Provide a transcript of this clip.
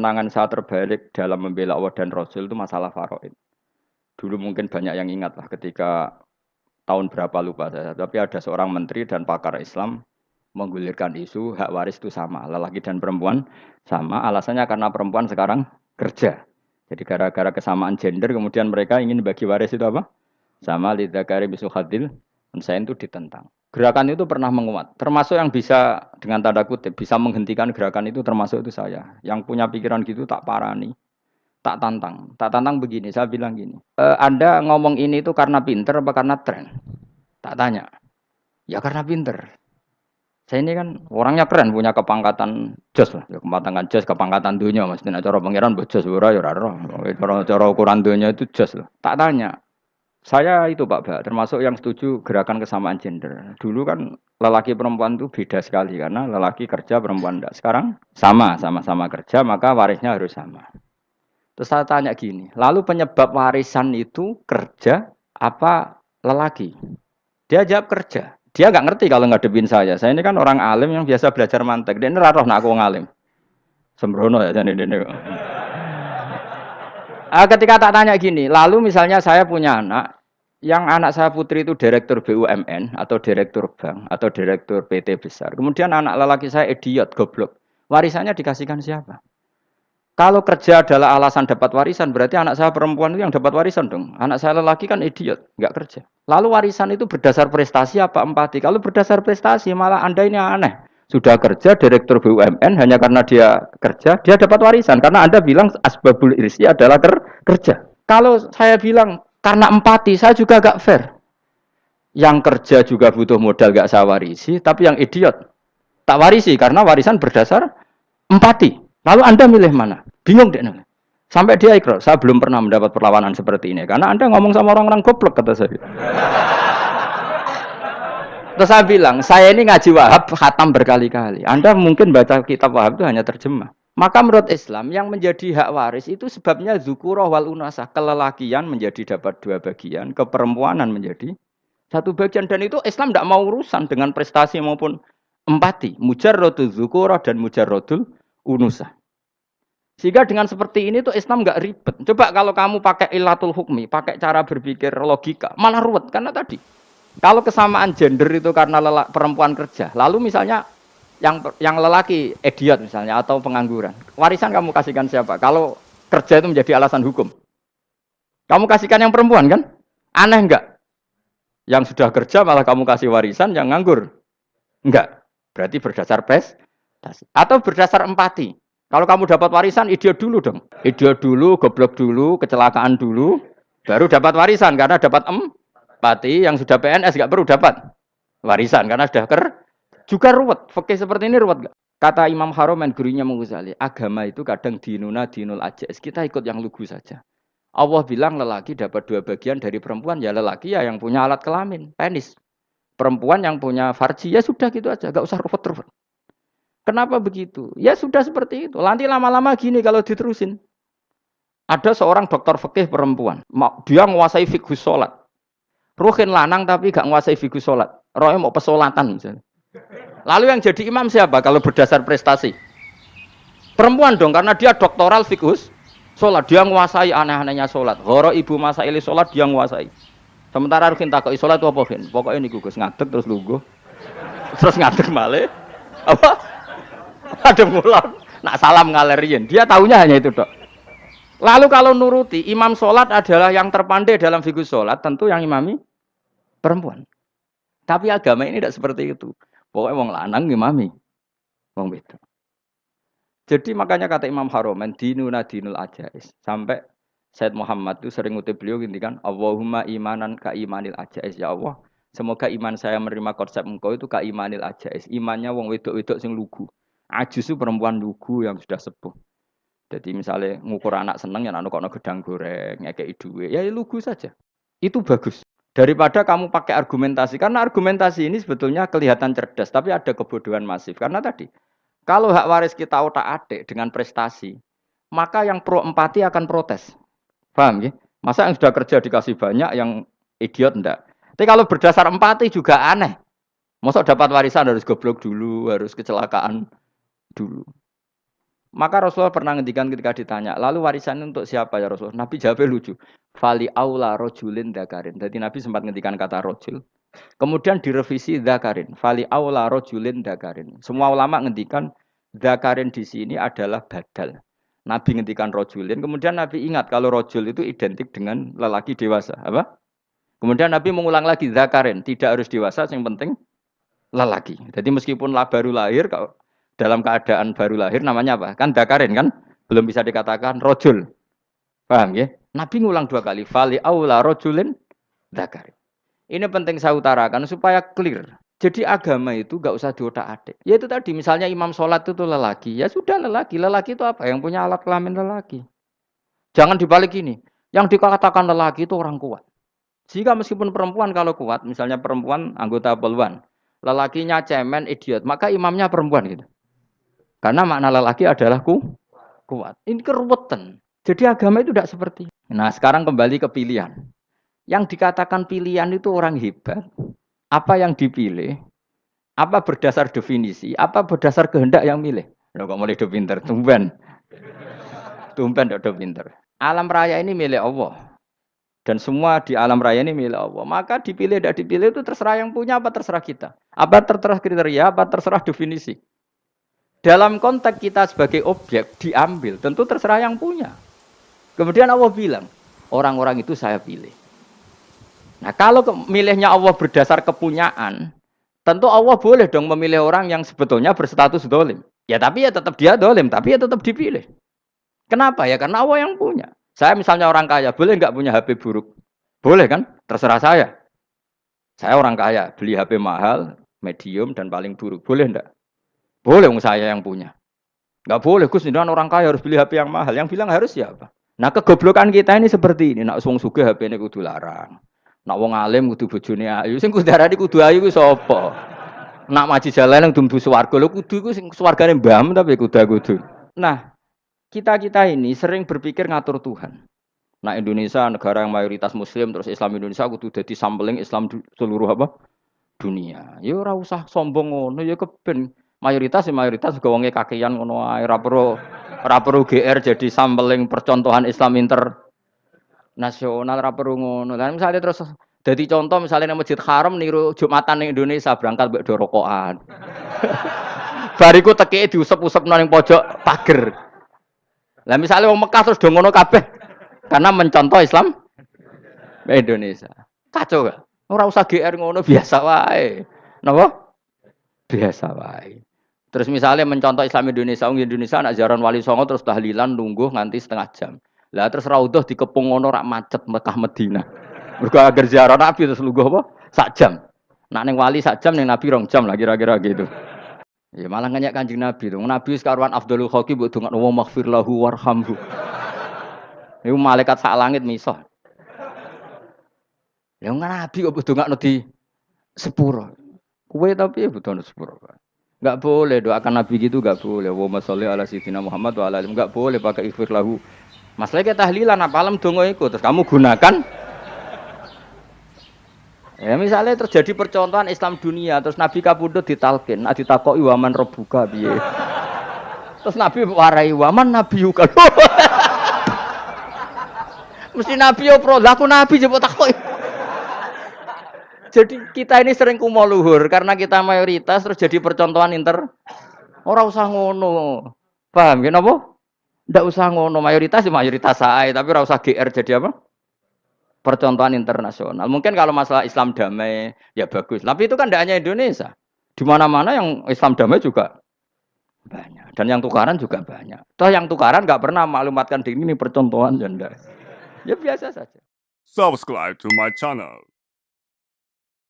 kenangan saya terbaik dalam membela Allah dan Rasul itu masalah faraid. Dulu mungkin banyak yang ingat lah ketika tahun berapa lupa saya, tapi ada seorang menteri dan pakar Islam menggulirkan isu hak waris itu sama, lelaki dan perempuan sama. Alasannya karena perempuan sekarang kerja. Jadi gara-gara kesamaan gender kemudian mereka ingin bagi waris itu apa? Sama lidzakari bisul hadil unsain itu ditentang. Gerakan itu pernah menguat, termasuk yang bisa dengan tanda kutip bisa menghentikan gerakan itu termasuk itu saya. Yang punya pikiran gitu tak parani, tak tantang begini. Saya bilang gini, Anda ngomong ini itu karena pinter apa karena tren? Tak tanya, ya karena pinter. Saya ini kan orangnya keren, punya kepangkatan jos lah, ya, kepangkatan jos, kepangkatan dunia, mas. Tina cara pangeran bojos ora ya ora. Cara ukuran dunia itu jos lah. Tak tanya, saya itu Pak Ba, termasuk yang setuju gerakan kesamaan gender. Dulu kan lelaki perempuan itu beda sekali karena lelaki kerja perempuan enggak. Sekarang sama-sama kerja maka warisnya harus sama. Terus saya tanya gini, lalu penyebab warisan itu kerja apa lelaki? Dia jawab kerja. Dia nggak ngerti kalau ngadepin saya. Saya ini kan orang alim yang biasa belajar mantek. Dia ini roh nak aku ngalim. Sembrono ya jadi ini. Ketika tak tanya gini, lalu misalnya saya punya anak, yang anak saya putri itu direktur BUMN atau direktur bank atau direktur PT besar. Kemudian anak lelaki saya idiot, goblok. Warisannya dikasihkan siapa? Kalau kerja adalah alasan dapat warisan, berarti anak saya perempuan itu yang dapat warisan dong. Anak saya lelaki kan idiot, nggak kerja. Lalu warisan itu berdasar prestasi apa empati? Kalau berdasar prestasi, malah Anda ini aneh. Sudah kerja direktur BUMN hanya karena dia kerja, dia dapat warisan. Karena Anda bilang asbabul irsi adalah kerja. Kalau saya bilang karena empati, saya juga gak fair. Yang kerja juga butuh modal gak saya warisi, tapi yang idiot tak warisi karena warisan berdasar empati. Lalu Anda milih mana? Bingung deh. Sampai dia ikrar, saya belum pernah mendapat perlawanan seperti ini. Karena Anda ngomong sama orang-orang goblok, kata saya. Terus saya bilang, saya ini ngaji Wahab, khatam berkali-kali. Anda mungkin baca kitab Wahab itu hanya terjemah. Maka menurut Islam, yang menjadi hak waris itu sebabnya zukurah wal unasah. Kelelakian menjadi dapat 2 bagian, keperempuanan menjadi 1 bagian. Dan itu Islam tidak mau urusan dengan prestasi maupun empati. Mujarrodul zukurah dan mujarrodul unusah. Sehingga dengan seperti ini tuh Islam nggak ribet. Coba kalau kamu pakai ilatul hukmi, pakai cara berpikir logika, malah ruwet. Karena tadi, kalau kesamaan gender itu karena perempuan kerja, lalu misalnya yang lelaki idiot misalnya atau pengangguran, warisan kamu kasihkan siapa? Kalau kerja itu menjadi alasan hukum, kamu kasihkan yang perempuan kan? Aneh nggak? Yang sudah kerja malah kamu kasih warisan, yang nganggur enggak? Berarti berdasar prestasi atau berdasar empati. Kalau kamu dapat warisan, idiot dulu dong. Idiot dulu, goblok dulu, kecelakaan dulu, baru dapat warisan karena dapat empati. Yang sudah PNS nggak perlu dapat warisan karena sudah juga ruwet. Fikih seperti ini ruwet nggak? Kata Imam Haromen, gurunya Ghazali, agama itu kadang dinuna dinul ajais. Kita ikut yang lugu saja. Allah bilang lelaki dapat 2 bagian dari perempuan, ya lelaki ya yang punya alat kelamin, penis. Perempuan yang punya farji, ya sudah gitu aja, nggak usah ruwet-ruwet. Kenapa begitu? Ya sudah seperti itu. Nanti lama-lama gini kalau diterusin. Ada seorang dokter fikih perempuan. Dia menguasai fikih sholat. Ruhin lanang tapi gak menguasai fikih sholat. Rohnya mau pesolatan misalnya. Lalu yang jadi imam siapa kalau berdasar prestasi? Perempuan dong, karena dia doktoral fikih sholat. Dia menguasai aneh-anehnya sholat. Horo ibu masaili sholat dia menguasai. Sementara Ruhin takoi sholat itu apa? Pokoknya ini gugus ngadeg terus lugu. Terus ngadeg malah. Apa? Ada mulan, nak salam ngalerian. Dia tahunya hanya itu dok. Lalu kalau nuruti, imam sholat adalah yang terpandai dalam fikih sholat, tentu yang imami perempuan. Tapi agama ini tidak seperti itu. Pokoknya wong lanang imami, wong beda. Jadi makanya kata Imam Haromen, dinuna dinul ajais. Sampai Said Muhammad itu sering ngutip beliau gini kan, Allahumma imanan ka imanil ajais. Ya Allah, semoga iman saya menerima konsep engkau itu ka imanil ajais. Imannya wong wedok-wedok sing lugu. Ajus itu perempuan lugu yang sudah sepuh. Jadi misalnya ngukur anak seneng ya anak kono gedang goreng, ngekei duwe, ya lugu saja. Itu bagus. Daripada kamu pakai argumentasi, karena argumentasi ini sebetulnya kelihatan cerdas, tapi ada kebodohan masif. Karena tadi, kalau hak waris kita otak-atik dengan prestasi, maka yang pro empati akan protes. Paham ya? Masa yang sudah kerja dikasih banyak, yang idiot enggak? Tapi kalau berdasar empati juga aneh. Masa dapat warisan harus goblok dulu, harus kecelakaan dulu. Maka Rasulullah pernah ngendikan ketika ditanya, lalu warisan untuk siapa ya Rasulullah? Nabi jawabnya lucu. Fali aula rojulin dakarin. Jadi Nabi sempat ngendikan kata rojul. Kemudian direvisi dakarin. Fali aula rojulin dakarin. Semua ulama ngendikan dakarin di sini adalah badal. Nabi ngendikan rojulin. Kemudian Nabi ingat kalau rojul itu identik dengan lelaki dewasa. Apa? Kemudian Nabi mengulang lagi dakarin. Tidak harus dewasa, yang penting lelaki. Jadi meskipun baru lahir, kalau dalam keadaan baru lahir namanya apa? Kan dakarin kan? Belum bisa dikatakan rojul. Paham ya? Nabi ngulang 2 kali. Fali aula rojulin dakarin. Ini penting saya utarakan supaya clear. Jadi agama itu gak usah diotak-atik. Ya itu tadi misalnya imam sholat itu lelaki. Ya sudah lelaki. Lelaki itu apa? Yang punya alat kelamin lelaki. Jangan dibalik ini. Yang dikatakan lelaki itu orang kuat. Jika meskipun perempuan kalau kuat, misalnya perempuan anggota poluan, lelakinya cemen, idiot, maka imamnya perempuan gitu. Karena makna lelaki adalah kuat. Ini keruwetan. Jadi agama itu tidak seperti. Nah sekarang kembali ke pilihan. Yang dikatakan pilihan itu orang hebat. Apa yang dipilih? Apa berdasar definisi? Apa berdasar kehendak yang milih? Loh, kok mulai do pinter? Tumben. Tumben do pinter. Alam raya ini milik Allah. Dan semua di alam raya ini milik Allah. Maka dipilih tidak dipilih itu terserah yang punya apa terserah kita. Apa terserah kriteria, apa terserah definisi. Dalam konteks kita sebagai objek diambil, tentu terserah yang punya. Kemudian Allah bilang, orang-orang itu saya pilih. Nah kalau milihnya Allah berdasar kepunyaan, tentu Allah boleh dong memilih orang yang sebetulnya berstatus dolim. Ya tapi ya tetap dia dolim, tapi ya tetap dipilih. Kenapa ya? Karena Allah yang punya. Saya misalnya orang kaya, boleh nggak punya HP buruk? Boleh kan? Terserah saya. Saya orang kaya, beli HP mahal, medium, dan paling buruk. Boleh enggak? Boleh saya yang punya. Nggak boleh, Gus, ini orang kaya harus beli HP yang mahal. Yang bilang harus siapa? Nah kegoblokan kita ini seperti ini. Nak wong sugih HP ini kudu larang. Nak wong alim kudu bojone ayu, sing kudu darani kudu ayu ku sapa? Nak maji jalan yang dumdu swarga, lho kudu ku sing swargane mbahmu tapi kudu. Nah, kita ini sering berpikir ngatur Tuhan. Nah, Indonesia negara yang mayoritas muslim terus Islam Indonesia kudu dadi sampling Islam seluruh apa? Dunia. Ya ora usah sombong ngono, ya keben mayoritas juga wonge kakean ngono ae, ora perlu GR jadi sampling percontohan Islam nasional, ora perlu ngono. Lah misalnya terus jadi contoh misalnya nang Masjid Haram niru Jumatan ning Indonesia berangkat mbek do rokokan. Bariku tekeke diusep-usepno ning pojok pager. Lah misalnya wong Mekah terus do ngono kabeh karena mencontoh Islam Indonesia. Kacau gak? Ora usah GR ngono biasa wae. Napa? Biasa wae. Terus misalnya mencontoh Islam Indonesia, wong Indonesia nak ziarah Wali Songo terus tahlilan nunggu nganti setengah jam. Lah terus raudhah dikepung ngono rak macet Mekah Madinah. Mergo agar ziarah Nabi terus lungguh apa? Sak jam. Nak ning wali sak jam ning Nabi 2 jam lah kira-kira gitu. Ya malah nganyak Kanjeng Nabi to. Nabi sekaruan Afdhalul Khalqi mbok dongakno wa maghfir lahu warhamhu. Iku malaikat sak langit misah. Ya Nabi kok mbok dongakno di sepuro. Kowe tapi ya butuh sepuro. Enggak boleh doakan Nabi gitu, enggak boleh. Wa sholli ala sayyidina Muhammad wa ala alihi. Enggak boleh pakai ighfir lahu. Masalahnya kita tahlilan apalam donga iku terus kamu gunakan. Ya misalnya terjadi percontohan Islam dunia terus Nabi kapundhut ditalkin, ditakoki waman rabbuka piye. Terus Nabi warai waman nabiyuka. Mesti Nabi yo pro, lah aku Nabi jebuk takoki. Jadi kita ini sering kumo luhur karena kita mayoritas terus jadi percontohan ora usah ngono. Paham ya napa? Ndak usah ngono, mayoritas sae, tapi ora usah GR jadi apa? Percontohan internasional. Mungkin kalau masalah Islam damai ya bagus. Tapi itu kan tidak hanya Indonesia. Di mana-mana yang Islam damai juga banyak. Dan yang tukaran juga banyak. Toh yang tukaran nggak pernah maklumatkan diri ini percontohan ya enggak. Ya biasa saja. Subscribe to my channel.